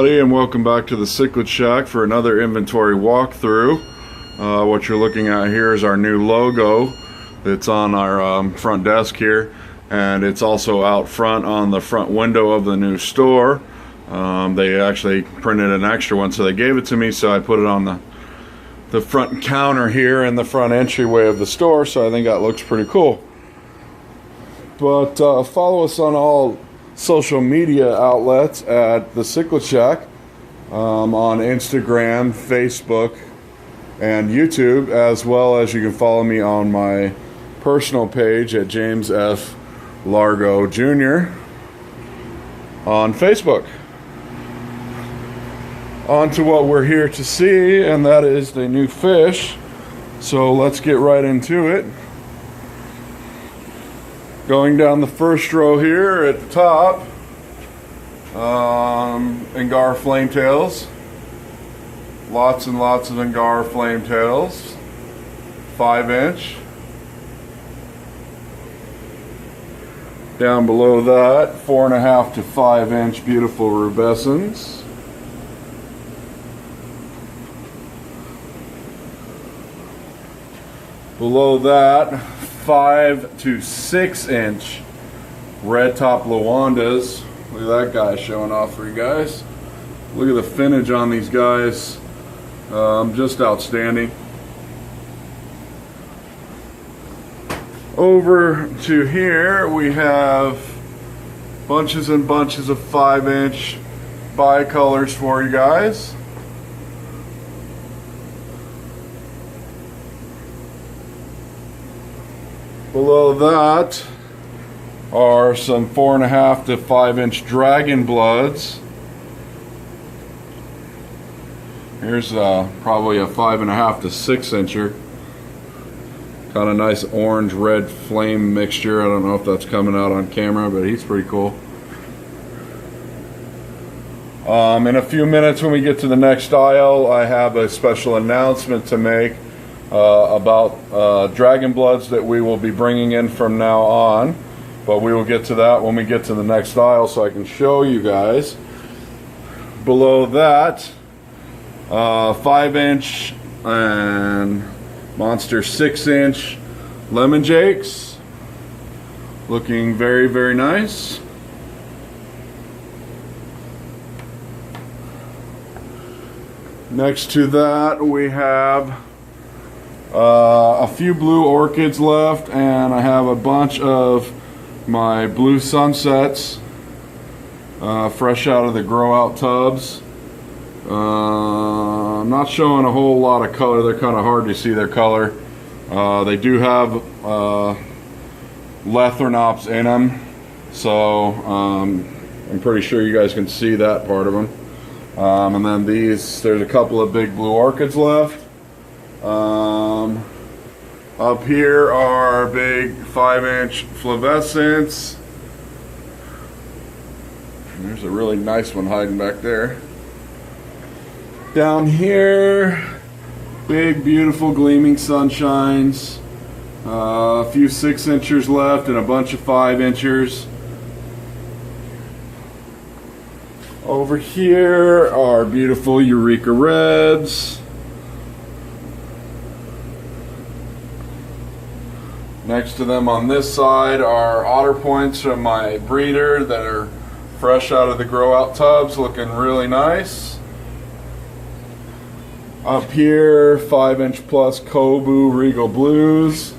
everybody, and welcome back to the Cichlid Shack for another inventory walkthrough. What you're looking at here is our new logo. It's on our front desk here, and it's also out front on the front window of the new store. They actually printed an extra one, so they gave it to me, so I put it on the front counter here in the front entryway of the store, so I think that looks pretty cool. But follow us on all social media outlets at the Cichlid Shack, on Instagram, Facebook, and YouTube, as well as you can follow me on my personal page at James F. Largo Jr. on Facebook. On to what we're here to see, and that is the new fish. So let's get right into it. Going down the first row here at the top, Angara flametails. Lots and lots of Angara flametails. 5-inch. Down below that, 4.5 to 5-inch beautiful rubescens. Below that, 5 to 6-inch red top Lawandas. Look at that guy showing off for you guys. Look at the finnage on these guys. Just outstanding. Over to here we have bunches and bunches of 5-inch bicolors for you guys. Below that are some 4.5 to 5-inch dragon bloods. Here's probably a 5.5 to 6-incher. Kind of nice orange red flame mixture. I don't know if that's coming out on camera, but he's pretty cool. In a few minutes when we get to the next aisle, I have a special announcement to make about dragon bloods that we will be bringing in from now on, but we will get to that when we get to the next aisle so I can show you guys. Below that, 5-inch and monster 6-inch lemon jakes, looking very, very nice. Next to that we have a few blue orchids left, and I have a bunch of my blue sunsets fresh out of the grow out tubs. I'm not showing a whole lot of color. They're kind of hard to see their color. They do have Lethrinops in them, so I'm pretty sure you guys can see that part of them. And then there's a couple of big blue orchids left. Up here are big 5-inch flavescents. There's a really nice one hiding back there. Down here, big beautiful gleaming sunshines. A few 6-inchers left and a bunch of 5-inchers. Over here are beautiful Eureka Reds. Next to them on this side are otter points from my breeder that are fresh out of the grow out tubs, looking really nice. Up here, 5-inch plus Kobu Regal Blues.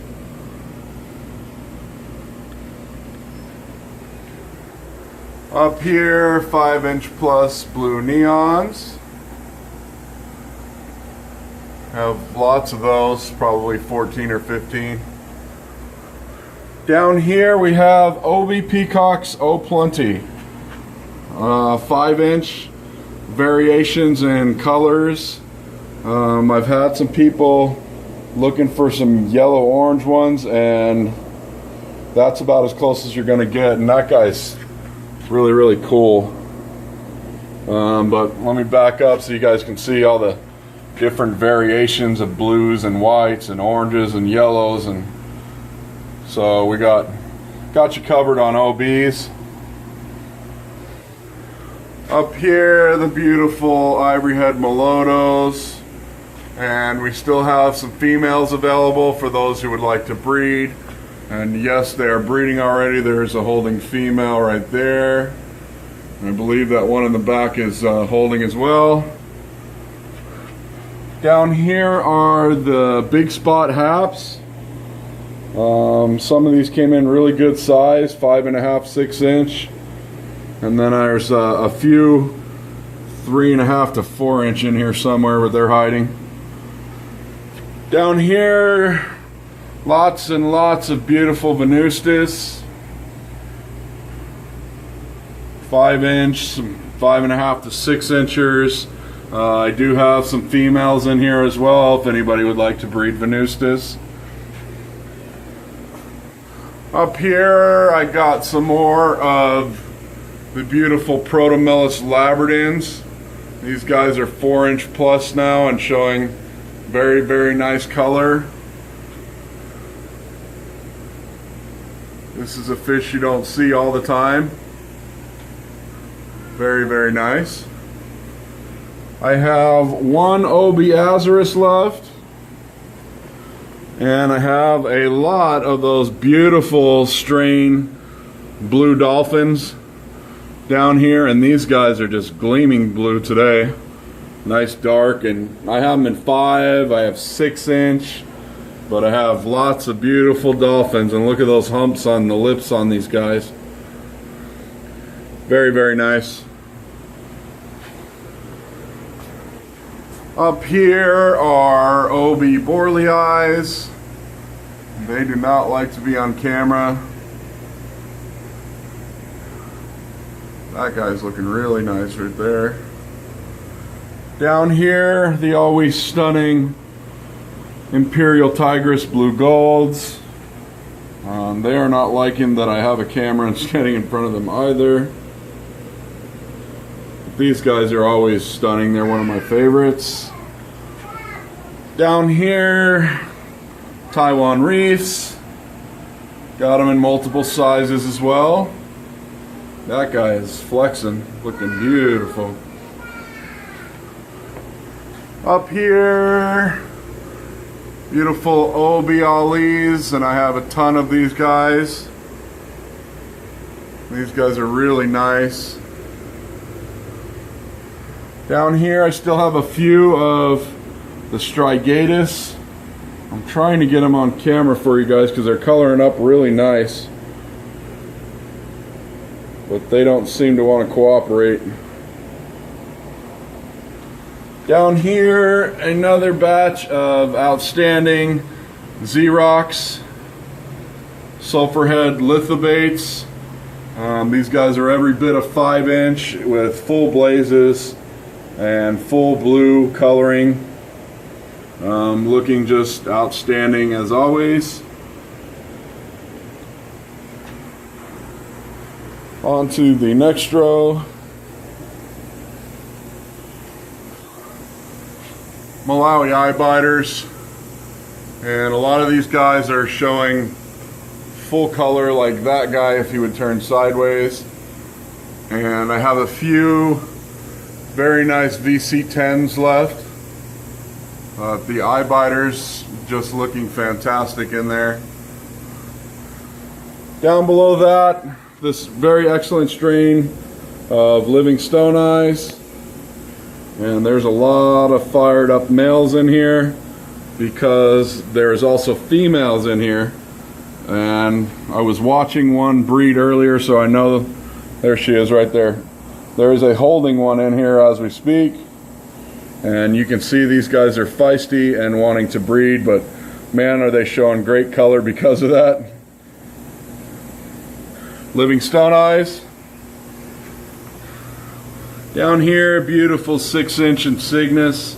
Up here, 5-inch plus blue neons. Have lots of those, probably 14 or 15. Down here we have Obi Peacocks O'Plenty. 5-inch variations in colors. I've had some people looking for some yellow orange ones, and that's about as close as you're going to get, and that guy's really, really cool. But let me back up so you guys can see all the different variations of blues and whites and oranges and yellows, and so we got you covered on OBs. Up here, the beautiful ivory head Melotos, and we still have some females available for those who would like to breed. And yes, they are breeding already. There's a holding female right there. I believe that one in the back is holding as well. Down here are the big spot haps. Some of these came in really good size, 5.5, 6 inch. And then there's a few 3.5 to 4 inch in here somewhere where they're hiding. Down here, lots and lots of beautiful Venustus. 5 inch, some 5.5 to 6 inchers. I do have some females in here as well if anybody would like to breed Venustus. Up here I got some more of the beautiful Protomellus labradins. These guys are 4 inch plus now and showing very, very nice color. This is a fish you don't see all the time. Very, very nice. I have one Obiazurus left, and I have a lot of those beautiful strain blue dolphins down here, and these guys are just gleaming blue today. Nice dark, and I have them in 5, I have 6 inch, but I have lots of beautiful dolphins, and look at those humps on the lips on these guys. Very, very nice. Up here are OB Borleis. They do not like to be on camera. That guy's looking really nice right there. Down here, the always stunning Imperial Tigris Blue Golds. They are not liking that I have a camera and standing in front of them either. These guys are always stunning. They're one of my favorites. Down here, Taiwan Reefs. Got them in multiple sizes as well. That guy is flexing, looking beautiful. Up here, beautiful OB Ollie's, and I have a ton of these guys. These guys are really nice. Down here I still have a few of the Strigatus. I'm trying to get them on camera for you guys because they're coloring up really nice, but they don't seem to want to cooperate. Down here, another batch of outstanding Xerox Sulfurhead Lithobates. These guys are every bit of 5 inch with full blazes and full blue coloring. Looking just outstanding as always. On to the next row. Malawi eye biters, and a lot of these guys are showing full color like that guy if he would turn sideways. And I have a few very nice VC10s left. The eye biters just looking fantastic in there. Down below that, this very excellent strain of living stone eyes. And there's a lot of fired up males in here because there's also females in here. And I was watching one breed earlier, so I know, there she is right there. There is a holding one in here as we speak. And you can see these guys are feisty and wanting to breed, but man, are they showing great color because of that. Living stone eyes. Down here, beautiful 6 inch Insignis.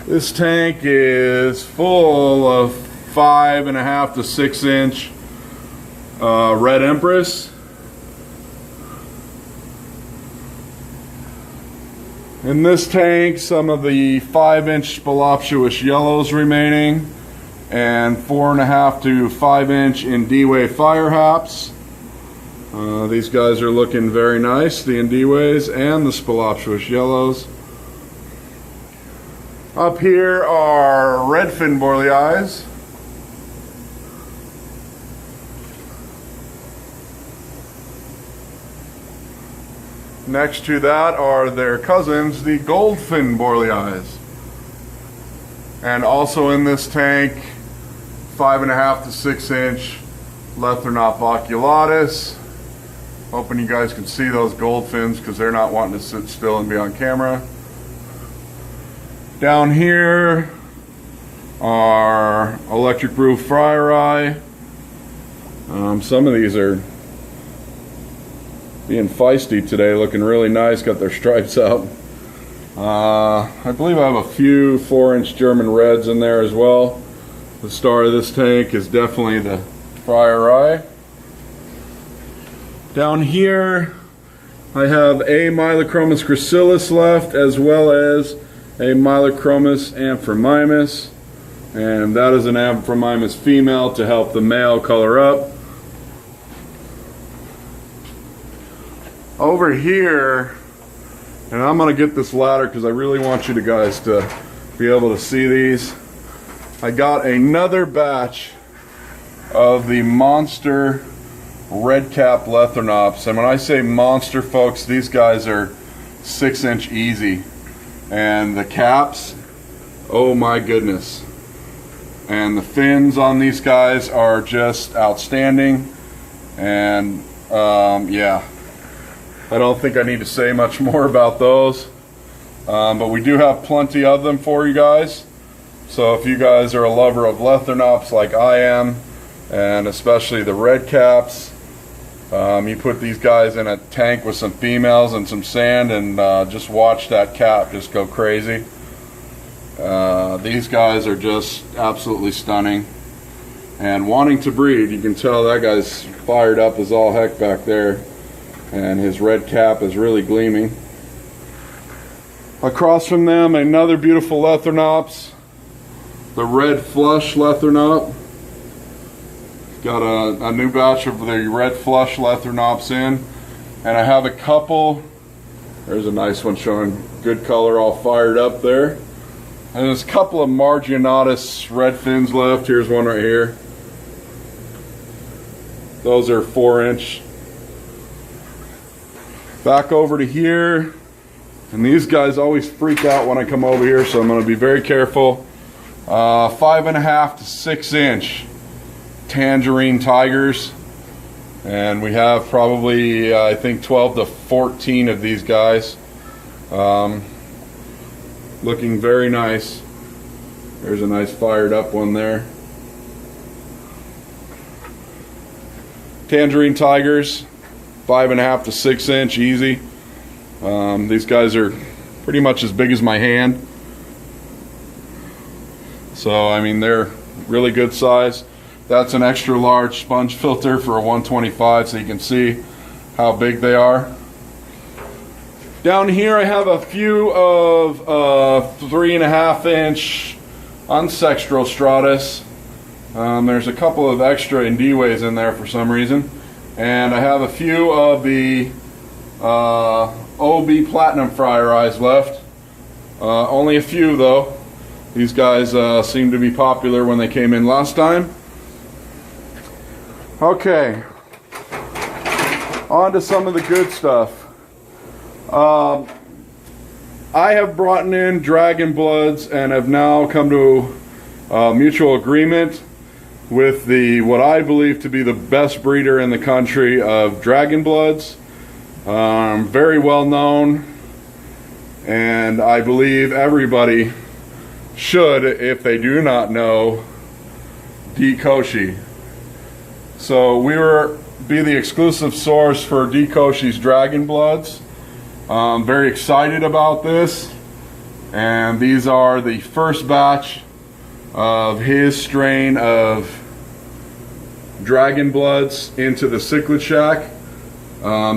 This tank is full of 5.5 to 6 inch Red Empress. In this tank, some of the 5 inch Spolopsuous yellows remaining, and 4.5 to 5 inch in D-Way fire haps. These guys are looking very nice, the Indiways and the Spilopsuous yellows. Up here are redfin borleis. Next to that are their cousins, the goldfin borleis. And also in this tank, 5.5 to 6 inch Lethrinops oculatus. Hoping you guys can see those goldfins because they're not wanting to sit still and be on camera. Down here are electric blue friari. Some of these are being feisty today, looking really nice, got their stripes out. I believe I have a few 4-inch German reds in there as well. The star of this tank is definitely the friari. Down here I have a Mylachromis gracilis left, as well as a Mylachromis amphirmimus, and that is an amphirmimus female to help the male color up. Over here, and I'm going to get this ladder because I really want you guys to be able to see these. I got another batch of the monster red cap Lethrinops, and when I say monster, folks, these guys are 6-inch easy, and the caps, oh my goodness, and the fins on these guys are just outstanding. And yeah, I don't think I need to say much more about those, but we do have plenty of them for you guys. So if you guys are a lover of Lethrinops like I am, and especially the red caps, you put these guys in a tank with some females and some sand, and just watch that cap just go crazy. These guys are just absolutely stunning and wanting to breed. You can tell that guy's fired up as all heck back there, and his red cap is really gleaming. Across from them, another beautiful Lethrinops, the red flush Lethrinops. Got a new batch of the red flush Lethrinops in, and I have a couple. There's a nice one showing good color, all fired up there. And there's a couple of Marginatus red fins left. Here's one right here. Those are 4-inch. Back over to here, and these guys always freak out when I come over here, so I'm going to be very careful. 5.5 to 6-inch tangerine tigers, and we have probably I think 12 to 14 of these guys, looking very nice. There's a nice fired up one there. Tangerine tigers, 5.5 to 6-inch easy. These guys are pretty much as big as my hand, so I mean they're really good size. That's an extra large sponge filter for a 125, so you can see how big they are. Down here I have a few of 3.5-inch unsextral There's a couple of extra Indiways in there for some reason. And I have a few of the OB Platinum friaris left. Only a few though. These guys seem to be popular when they came in last time. Okay, on to some of the good stuff. I have brought in Dragon Bloods and have now come to mutual agreement with what I believe to be the best breeder in the country of Dragon Bloods. Very well known, and I believe everybody should, if they do not know, D. Koshi. So we will be the exclusive source for D. Koshi's Dragon Bloods. I'm very excited about this, and these are the first batch of his strain of Dragon Bloods into the Cichlid shack.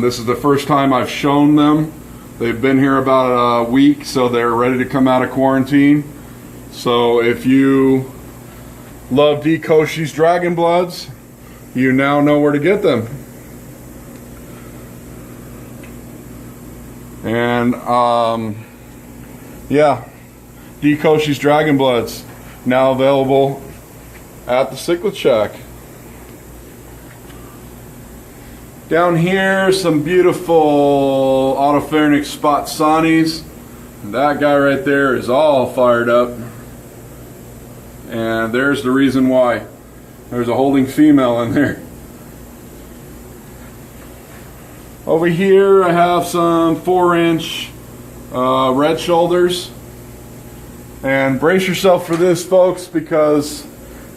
This is the first time I've shown them. They've been here about a week, so they're ready to come out of quarantine. So if you love D. Koshi's Dragon Bloods, you now know where to get them. And yeah, D. Koshi's Dragon Bloods now available at the Cichlid Shack. Down here, some beautiful Autopharynx Spot Sonnies. That guy right there is all fired up. And there's the reason why. There's a holding female in there. Over here I have some 4-inch red shoulders. And brace yourself for this, folks, because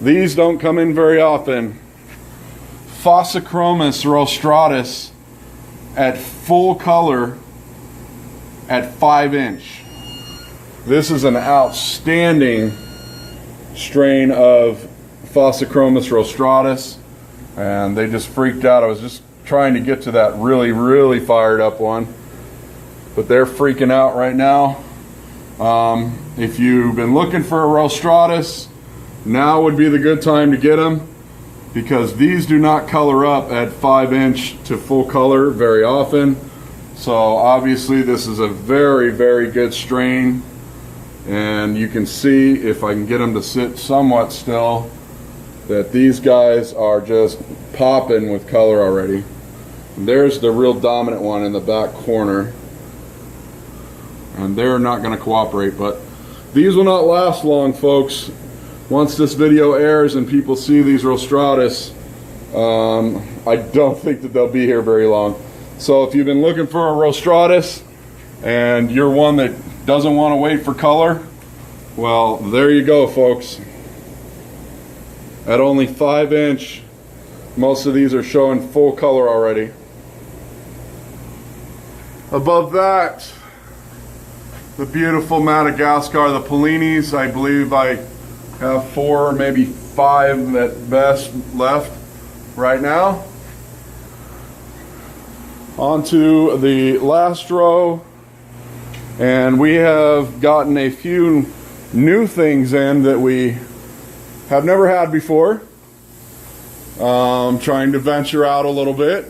these don't come in very often. Phosochromis rostratus at full color at 5-inch. This is an outstanding strain of Phosochromis rostratus, and they just freaked out. I was just trying to get to that really fired up one, but they're freaking out right now. If you've been looking for a rostratus, now would be the good time to get them, because these do not color up at 5-inch to full color very often. So obviously this is a very good strain, and you can see, if I can get them to sit somewhat still, that these guys are just popping with color already. And there's the real dominant one in the back corner, and they're not going to cooperate, but these will not last long, folks. Once this video airs and people see these rostratus, I don't think that they'll be here very long. So if you've been looking for a rostratus and you're one that doesn't want to wait for color, well, there you go, folks. At only 5-inch, most of these are showing full color already. Above that, the beautiful Madagascar, the Pellinis. I believe I have 4, maybe 5 at best left right now. On to the last row, and we have gotten a few new things in that we have never had before. Trying to venture out a little bit.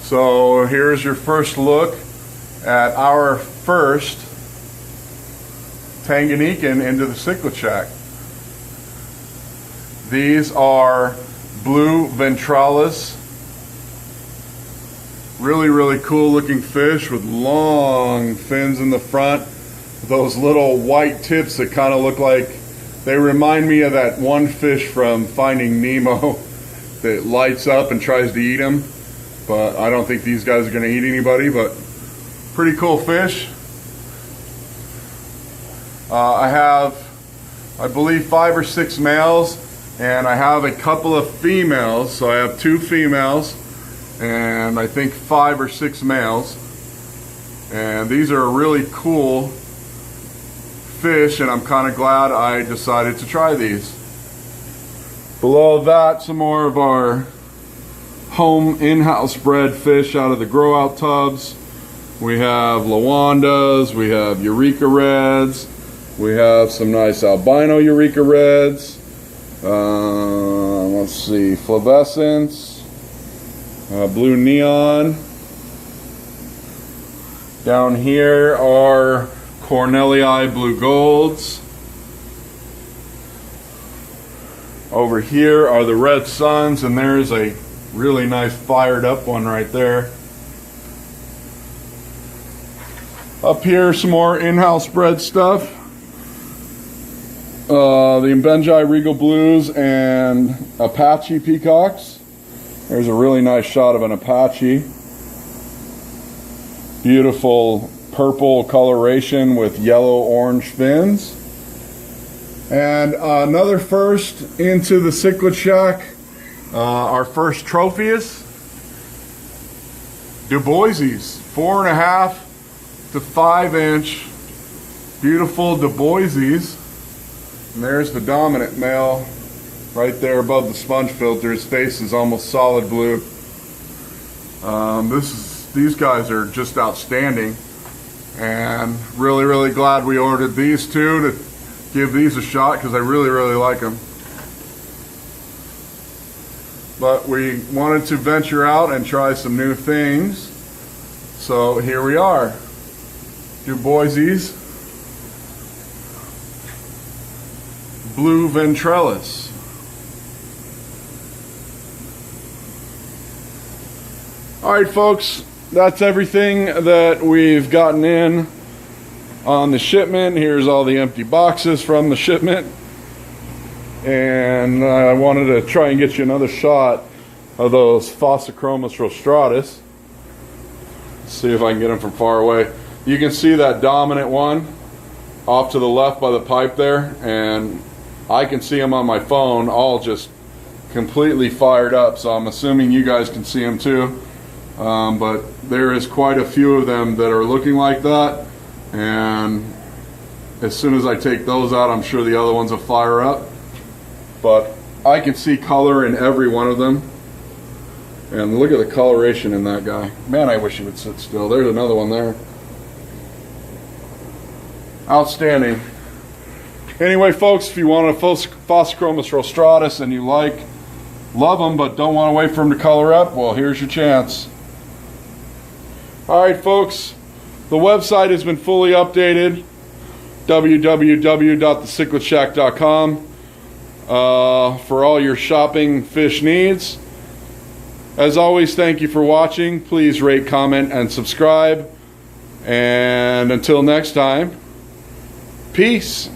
So here's your first look at our first Tanganyikan into the Cichlid Shack. These are blue ventralis. Really cool looking fish with long fins in the front. Those little white tips that kind of look like, they remind me of that one fish from Finding Nemo that lights up and tries to eat him. But I don't think these guys are going to eat anybody, but pretty cool fish. I have, I believe, 5 or 6 males, and I have a couple of females. So I have 2 females and I think 5 or 6 males. And these are a really cool fish, and I'm kind of glad I decided to try these. Below that, some more of our home in-house bred fish out of the grow out tubs. We have Lawandas, we have Eureka Reds, we have some nice albino Eureka Reds. Let's see, Flavescence, Blue Neon. Down here are Cornellii Blue Golds. Over here are the Red Suns, and there's a really nice fired up one right there. Up here, some more in-house bred stuff. The Mbenji Regal Blues and Apache Peacocks. There's a really nice shot of an Apache. Beautiful purple coloration with yellow-orange fins. And another first into the Cichlid Shack. Our first Tropheus. Du Boises, 4.5 to 5-inch. Beautiful Du Boises. And there's the dominant male right there above the sponge filter. His face is almost solid blue. These guys are just outstanding, and really glad we ordered these 2 to give these a shot, because I really like them. But we wanted to venture out and try some new things, So here we are. Du Bois's blue ventrellus. Alright folks, that's everything that we've gotten in on the shipment. Here's all the empty boxes from the shipment. And I wanted to try and get you another shot of those Phocochromis rostratus. See if I can get them from far away. You can see that dominant one off to the left by the pipe there, and I can see them on my phone all just completely fired up, so I'm assuming you guys can see them too. But there is quite a few of them that are looking like that, and as soon as I take those out, I'm sure the other ones will fire up. But I can see color in every one of them. And look at the coloration in that guy. Man, I wish he would sit still. There's another one there. Outstanding. Anyway, folks, if you want a Phocochromis rostratus and you love them, but don't want to wait for them to color up, well, here's your chance. Alright, folks, the website has been fully updated. www.thecichlidshack.com for all your shopping fish needs. As always, thank you for watching. Please rate, comment, and subscribe. And until next time, peace.